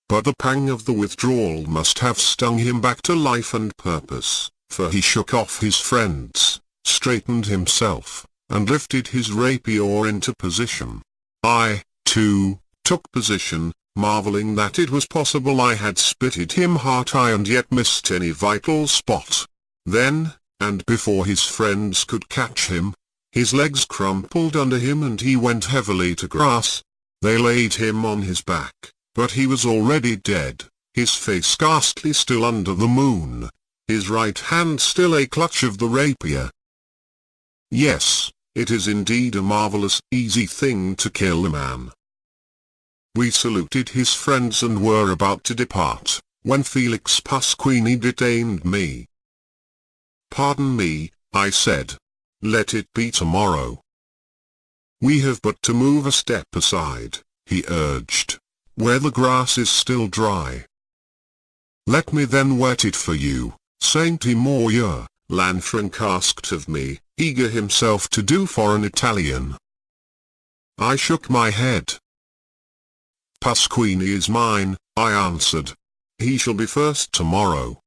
But the pang of the withdrawal must have stung him back to life and purpose, for he shook off his friends, straightened himself, and lifted his rapier into position. I, too, took position, marveling that it was possible I had spitted him heart-high and yet missed any vital spot. Then, and before his friends could catch him, his legs crumpled under him and he went heavily to grass. They laid him on his back, but he was already dead, his face ghastly still under the moon. his right hand still a clutch of the rapier. Yes, it is indeed a marvelous, easy thing to kill a man. We saluted his friends and were about to depart, when Felix Pasquini detained me. "Pardon me," I said. "Let it be tomorrow." "We have but to move a step aside," he urged, "where the grass is still dry." "Let me then wet it for you, Saint-Imoyer," Lanfranc asked of me, eager himself to do for an Italian. I shook my head. "Pasquini is mine," I answered. "He shall be first tomorrow."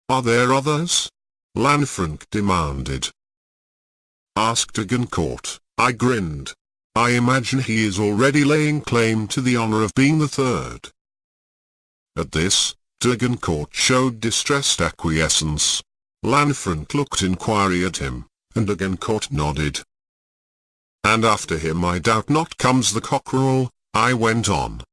"Are there others?" Lanfranc demanded. "Ask Agincourt," I grinned. "I imagine he is already laying claim to the honor of being the third." At this, Agincourt showed distressed acquiescence. Lanfranc looked inquiry at him, and Agincourt nodded. "And after him I doubt not comes the cockerel," I went on.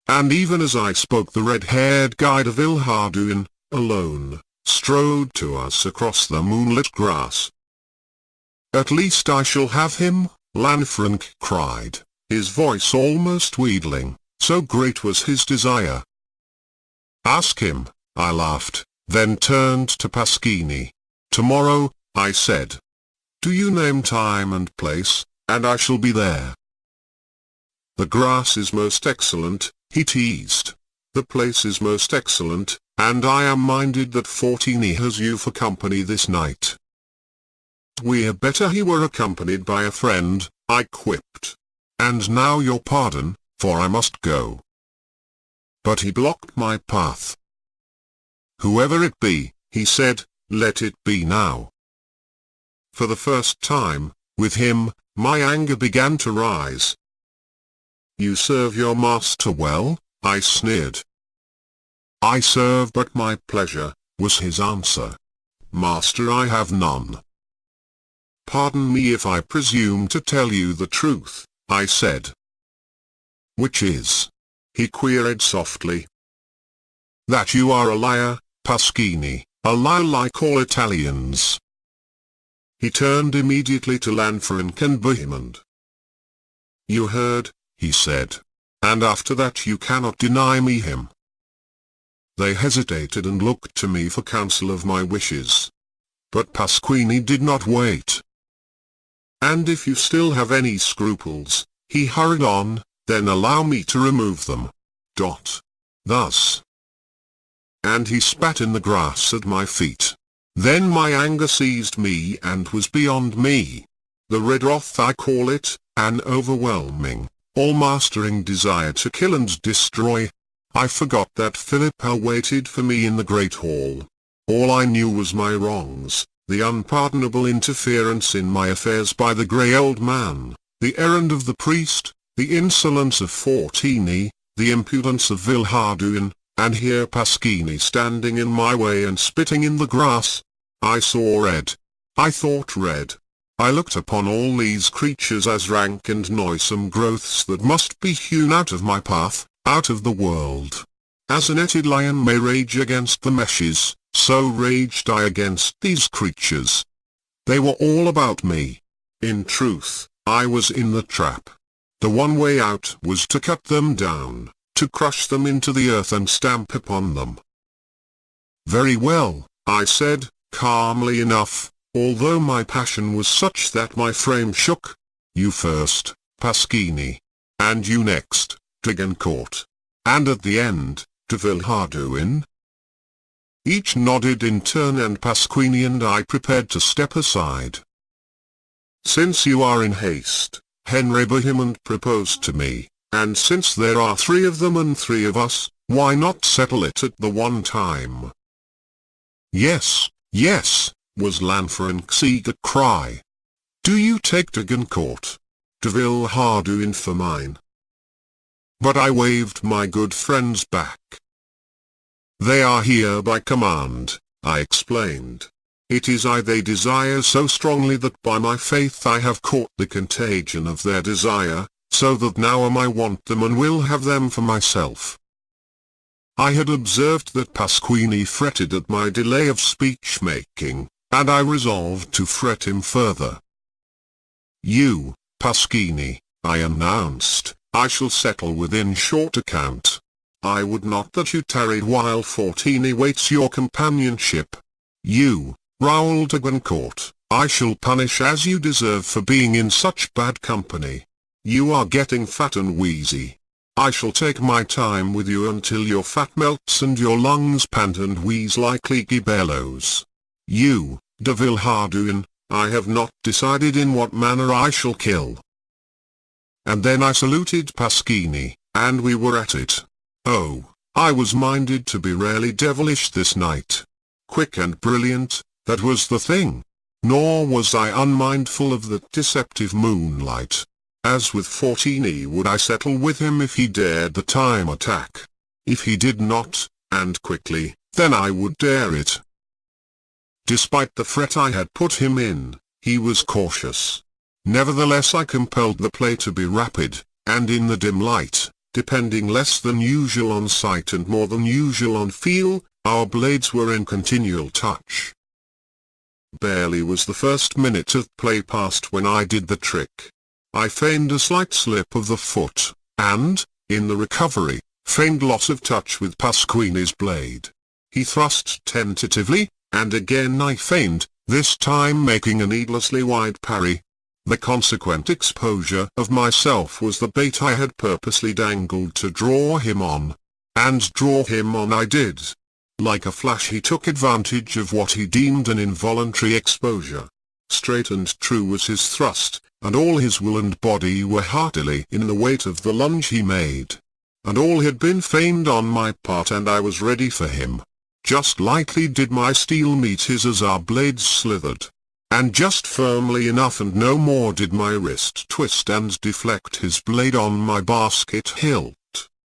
And even as I spoke the red-haired guide of Villehardouin, alone, strode to us across the moonlit grass. "At least I shall have him," Lanfranc cried, his voice almost wheedling, so great was his desire. "Ask him," I laughed, then turned to Pasquini. "Tomorrow," I said. "Do you name time and place, and I shall be there." "The grass is most excellent," he teased. "The place is most excellent, and I am minded that Fortini has you for company this night." "We're better he were accompanied by a friend," I quipped. "And now your pardon, for I must go." But he blocked my path. "Whoever it be," he said, "let it be now." For the first time, with him, my anger began to rise. "You serve your master well," I sneered. "I serve but my pleasure," was his answer. "Master I have none." "Pardon me if I presume to tell you the truth," I said. "Which is?" he queried softly. "That you are a liar, Pasquini, a liar like all Italians." He turned immediately to Lanfranc and Bohemond. "You heard," he said, "and after that you cannot deny me him." They hesitated and looked to me for counsel of my wishes. But Pasquini did not wait. "And if you still have any scruples," he hurried on, "then allow me to remove them. Thus." And he spat in the grass at my feet. Then my anger seized me and was beyond me. The red wrath I call it, an overwhelming, all-mastering desire to kill and destroy. I forgot that Philippa waited for me in the great hall. All I knew was my wrongs, the unpardonable interference in my affairs by the grey old man, the errand of the priest, the insolence of Fortini, the impudence of Villehardouin, and here Pasquini standing in my way and spitting in the grass. I saw red. I thought red. I looked upon all these creatures as rank and noisome growths that must be hewn out of my path, out of the world. As a netted lion may rage against the meshes, so raged I against these creatures. They were all about me. In truth, I was in the trap. The one way out was to cut them down, to crush them into the earth and stamp upon them. "Very well," I said, calmly enough, although my passion was such that my frame shook. "You first, Pasquini. And you next, Agincourt. And at the end, to Villehardouin." Each nodded in turn and Pasquini and I prepared to step aside. "Since you are in haste," Henry Bohemond proposed to me, "and since there are 3 of them and 3 of us, why not settle it at the one time?" "Yes, yes," was Lanfranc's eager cry. "Do you take Agincourt, de Villehardouin for mine?" But I waved my good friends back. "They are here by command," I explained. "It is I they desire so strongly that by my faith I have caught the contagion of their desire, so that now I want them and will have them for myself." I had observed that Pasquini fretted at my delay of speech-making, and I resolved to fret him further. "You, Pasquini," I announced, "I shall settle within short account. I would not that you tarried while Fortini waits your companionship. You, Raoul de Goncourt, I shall punish as you deserve for being in such bad company. You are getting fat and wheezy. I shall take my time with you until your fat melts and your lungs pant and wheeze like leaky bellows. You, de Villehardouin, I have not decided in what manner I shall kill." And then I saluted Pasquini, and we were at it. Oh, I was minded to be rarely devilish this night. Quick and brilliant, that was the thing. Nor was I unmindful of the deceptive moonlight. As with Fortini would I settle with him if he dared the time attack. If he did not, and quickly, then I would dare it. Despite the fret I had put him in, he was cautious. Nevertheless I compelled the play to be rapid, and in the dim light, depending less than usual on sight and more than usual on feel, our blades were in continual touch. Barely was the first minute of play past when I did the trick. I feigned a slight slip of the foot, and, in the recovery, feigned loss of touch with Pasquini's blade. He thrust tentatively, and again I feigned, this time making a needlessly wide parry. The consequent exposure of myself was the bait I had purposely dangled to draw him on. And draw him on I did. Like a flash he took advantage of what he deemed an involuntary exposure. Straight and true was his thrust, and all his will and body were heartily in the weight of the lunge he made. And all had been feigned on my part, and I was ready for him. Just lightly did my steel meet his as our blades slithered. And just firmly enough and no more did my wrist twist and deflect his blade on my basket hilt.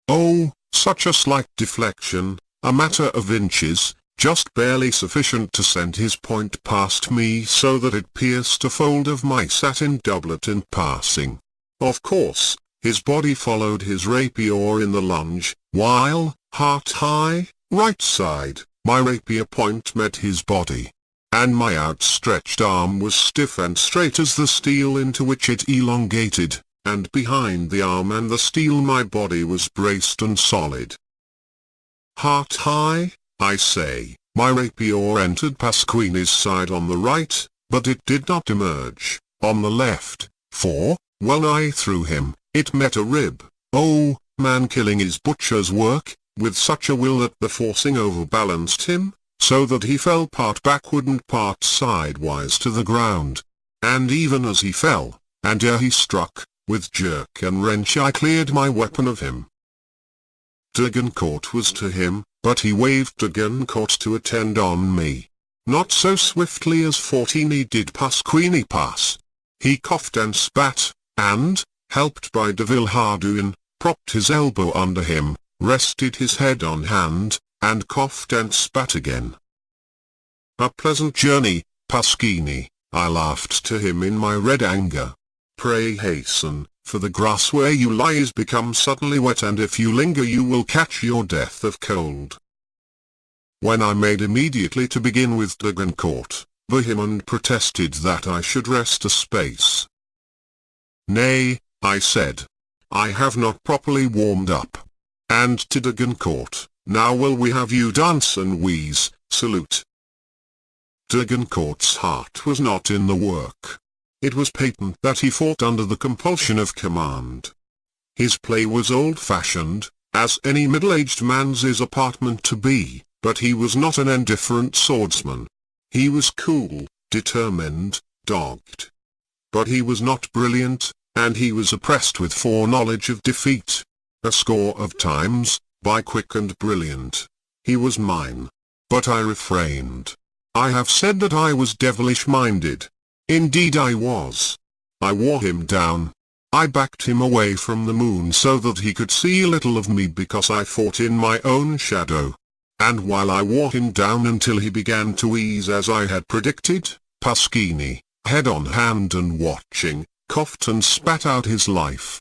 Oh, such a slight deflection, a matter of inches, just barely sufficient to send his point past me so that it pierced a fold of my satin doublet in passing. Of course, his body followed his rapier in the lunge, while, heart high, right side, my rapier point met his body. And my outstretched arm was stiff and straight as the steel into which it elongated, and behind the arm and the steel my body was braced and solid. Heart high, I say, my rapier entered Pasquini's side on the right, but it did not emerge on the left, for, when I threw him, it met a rib. Oh, man killing is butcher's work, with such a will that the forcing overbalanced him, so that he fell part backward and part sidewise to the ground. And even as he fell, and ere he struck, with jerk and wrench I cleared my weapon of him. De Goncourt was to him, but he waved de Goncourt to attend on me. Not so swiftly as Fortini did Pasquini pass. He coughed and spat, and, helped by de Villehardouin, propped his elbow under him, rested his head on hand, and coughed and spat again. "A pleasant journey, Pasquini," I laughed to him in my red anger. "Pray hasten, for the grass where you lie is become suddenly wet, and if you linger you will catch your death of cold." When I made immediately to begin with de Goncourt, Bohemond protested that I should rest a space. "Nay," I said, "I have not properly warmed up." And to de Goncourt, "Now will we have you dance and wheeze, salute." De Goncourt's heart was not in the work. It was patent that he fought under the compulsion of command. His play was old-fashioned, as any middle-aged man's is apartment to be, but he was not an indifferent swordsman. He was cool, determined, dogged. But he was not brilliant, and he was oppressed with foreknowledge of defeat. A score of times, by quick and brilliant, he was mine. But I refrained. I have said that I was devilish-minded. Indeed I was. I wore him down. I backed him away from the moon so that he could see little of me because I fought in my own shadow. And while I wore him down until he began to ease as I had predicted, Pasquini, head on hand and watching, coughed and spat out his life.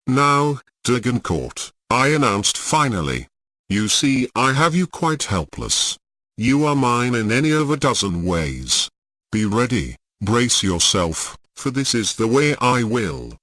"Now, de Goncourt," I announced finally, You see, I have you quite helpless. You are mine in any of a dozen ways. Be ready, brace yourself, for this is the way I will.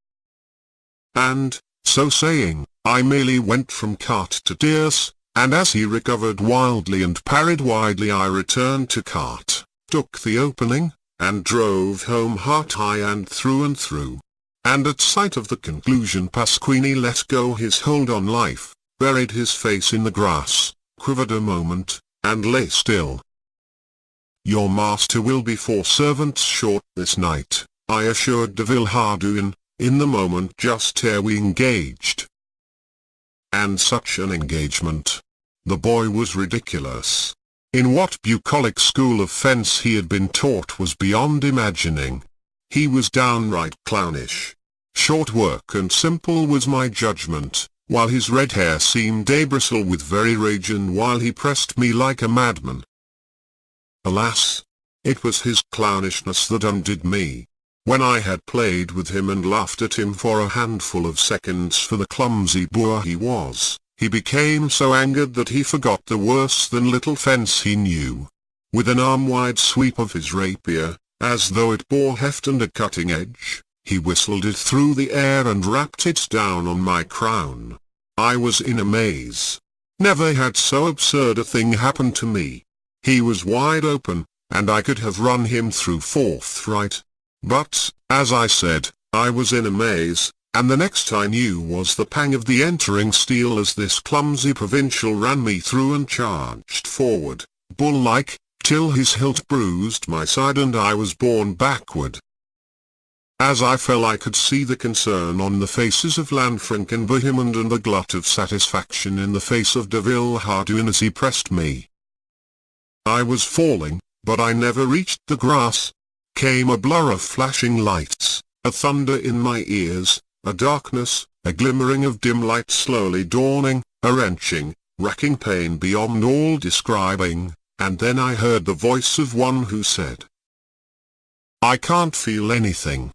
And, so saying, I merely went from cart to tierce, and as he recovered wildly and parried widely I returned to cart, took the opening, and drove home heart high and through. And at sight of the conclusion Pasquini let go his hold on life, buried his face in the grass, quivered a moment, and lay still. Your master will be 4 servants short this night, I assured de Villehardouin, in the moment just ere we engaged. And such an engagement! The boy was ridiculous. In what bucolic school of fence he had been taught was beyond imagining. He was downright clownish. Short work and simple was my judgment, while his red hair seemed abristle with very rage and while he pressed me like a madman. Alas! It was his clownishness that undid me. When I had played with him and laughed at him for a handful of seconds for the clumsy boor he was, he became so angered that he forgot the worse than little fence he knew. With an arm-wide sweep of his rapier, as though it bore heft and a cutting edge, he whistled it through the air and rapped it down on my crown. I was in a maze. Never had so absurd a thing happened to me. He was wide open, and I could have run him through forthright. But, as I said, I was in a maze, and the next I knew was the pang of the entering steel as this clumsy provincial ran me through and charged forward, bull-like, till his hilt bruised my side and I was borne backward. As I fell I could see the concern on the faces of Lanfranc and Bohemond and the glut of satisfaction in the face of de Villehardouin as he pressed me. I was falling, but I never reached the grass. Came a blur of flashing lights, a thunder in my ears, a darkness, a glimmering of dim light slowly dawning, a wrenching, racking pain beyond all describing, and then I heard the voice of one who said, "I can't feel anything."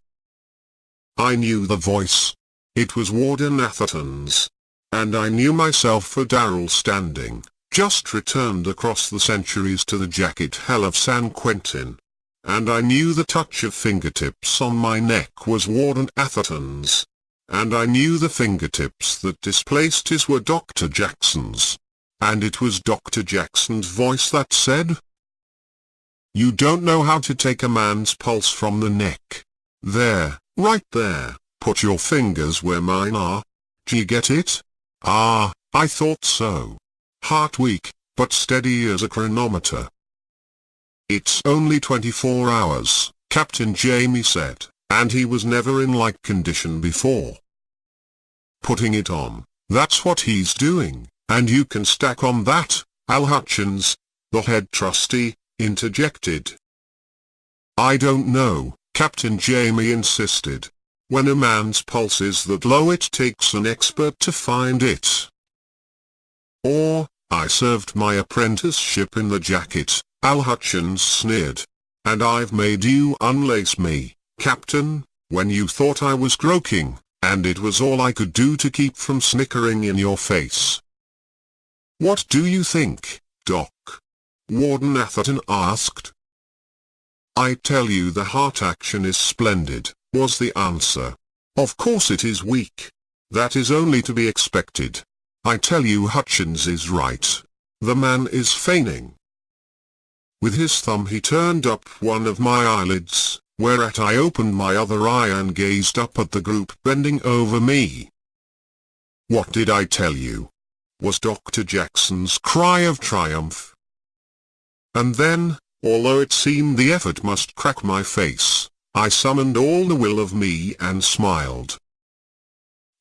I knew the voice. It was Warden Atherton's. And I knew myself for Darrell Standing, just returned across the centuries to the jacket hell of San Quentin. And I knew the touch of fingertips on my neck was Warden Atherton's. And I knew the fingertips that displaced his were Dr. Jackson's. And it was Dr. Jackson's voice that said, "You don't know how to take a man's pulse from the neck. There, right there, put your fingers where mine are. D'ye get it? Ah, I thought so. Heart weak, but steady as a chronometer." "It's only 24 hours, Captain Jamie said, and he was never in like condition before." "Putting it on, that's what he's doing, and you can stack on that," Al Hutchins, the head trustee, interjected. "I don't know," Captain Jamie insisted. "When a man's pulse is that low it takes an expert to find it." "Or, I served my apprenticeship in the jacket," Al Hutchins sneered. "And I've made you unlace me, Captain, when you thought I was croaking, and it was all I could do to keep from snickering in your face." "What do you think, Doc?" Warden Atherton asked. "I tell you the heart action is splendid," was the answer. "Of course it is weak. That is only to be expected. I tell you Hutchins is right. The man is feigning." With his thumb he turned up one of my eyelids, whereat I opened my other eye and gazed up at the group bending over me. "What did I tell you?" was Dr. Jackson's cry of triumph. And then, although it seemed the effort must crack my face, I summoned all the will of me and smiled.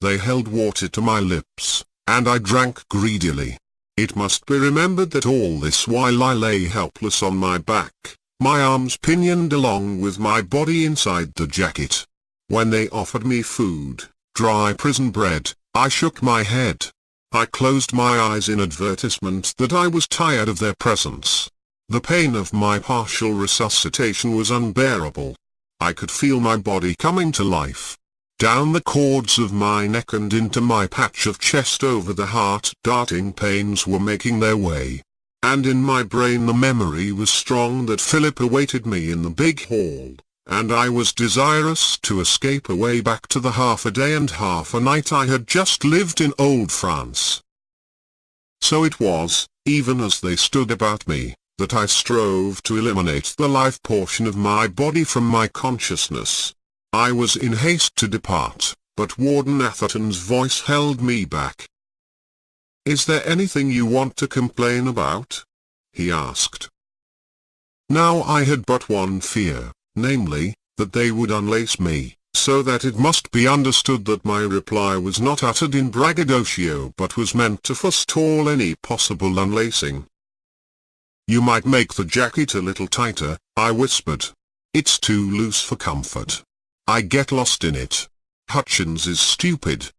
They held water to my lips, and I drank greedily. It must be remembered that all this while I lay helpless on my back, my arms pinioned along with my body inside the jacket. When they offered me food, dry prison bread, I shook my head. I closed my eyes in advertisement that I was tired of their presence. The pain of my partial resuscitation was unbearable. I could feel my body coming to life. down the cords of my neck and into my patch of chest over the heart. Darting pains were making their way. And in my brain the memory was strong that Philip awaited me in the big hall, and I was desirous to escape away back to the half a day and half a night I had just lived in old France. So it was, even as they stood about me, that I strove to eliminate the life portion of my body from my consciousness. I was in haste to depart, but Warden Atherton's voice held me back. "Is there anything you want to complain about?" he asked. Now I had but one fear, namely, that they would unlace me, so that it must be understood that my reply was not uttered in braggadocio but was meant to forestall any possible unlacing. "You might make the jacket a little tighter," I whispered. "It's too loose for comfort. I get lost in it. Hutchins is stupid.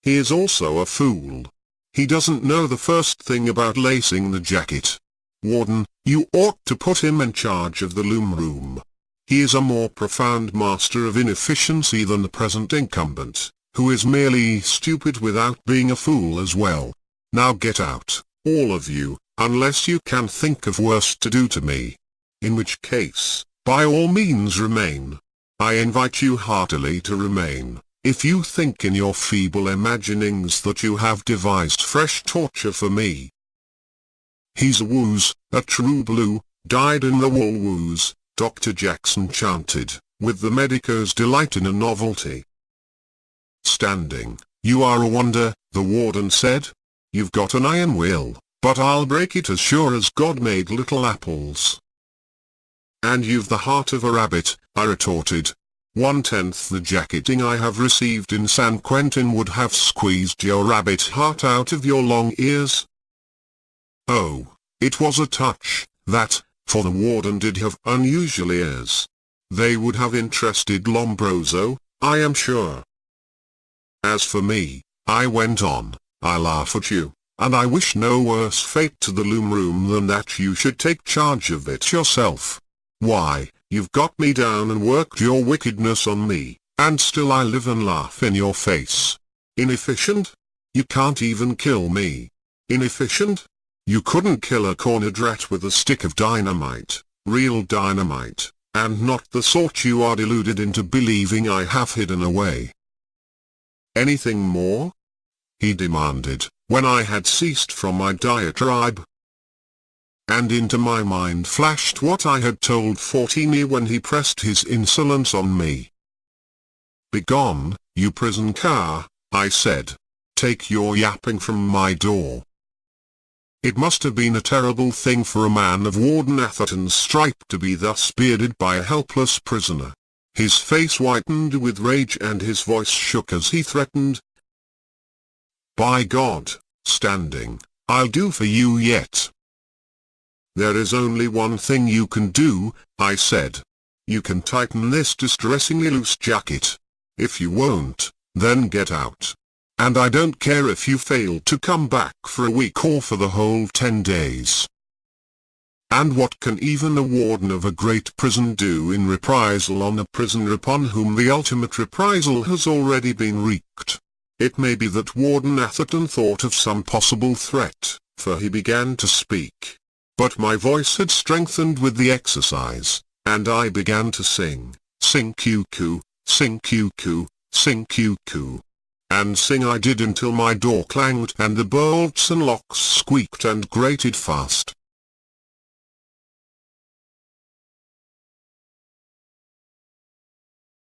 He is also a fool. He doesn't know the first thing about lacing the jacket. Warden, you ought to put him in charge of the loom room. He is a more profound master of inefficiency than the present incumbent, who is merely stupid without being a fool as well. Now get out, all of you, unless you can think of worse to do to me. In which case, by all means remain. I invite you heartily to remain, if you think in your feeble imaginings that you have devised fresh torture for me. He's a wooz, a true blue, dyed-in-the-wool wooz," Dr. Jackson chanted, with the medico's delight in a novelty. "Standing, you are a wonder," the warden said. "You've got an iron will, but I'll break it as sure as God made little apples." "And you've the heart of a rabbit," I retorted. 1/10 the jacketing I have received in San Quentin would have squeezed your rabbit heart out of your long ears. Oh, it was a touch, that, for the warden did have unusual ears. They would have interested Lombroso, I am sure. "As for me," I went on, "I laugh at you, and I wish no worse fate to the loom room than that you should take charge of it yourself. Why, you've got me down and worked your wickedness on me, and still I live and laugh in your face. Inefficient? You can't even kill me. Inefficient? You couldn't kill a cornered rat with a stick of dynamite, real dynamite, and not the sort you are deluded into believing I have hidden away." "Anything more?" he demanded, when I had ceased from my diatribe. And into my mind flashed what I had told Fortini when he pressed his insolence on me. "Begone, you prison car," I said. "Take your yapping from my door." It must have been a terrible thing for a man of Warden Atherton's stripe to be thus bearded by a helpless prisoner. His face whitened with rage and his voice shook as he threatened. "By God, Standing, I'll do for you yet." "There is only one thing you can do," I said. "You can tighten this distressingly loose jacket. If you won't, then get out. And I don't care if you fail to come back for a week or for the whole 10 days. And what can even a warden of a great prison do in reprisal on a prisoner upon whom the ultimate reprisal has already been wreaked?" It may be that Warden Atherton thought of some possible threat, for he began to speak. But my voice had strengthened with the exercise, and I began to sing, "Sing cuckoo, sing cuckoo, sing cuckoo." And sing I did until my door clanged and the bolts and locks squeaked and grated fast.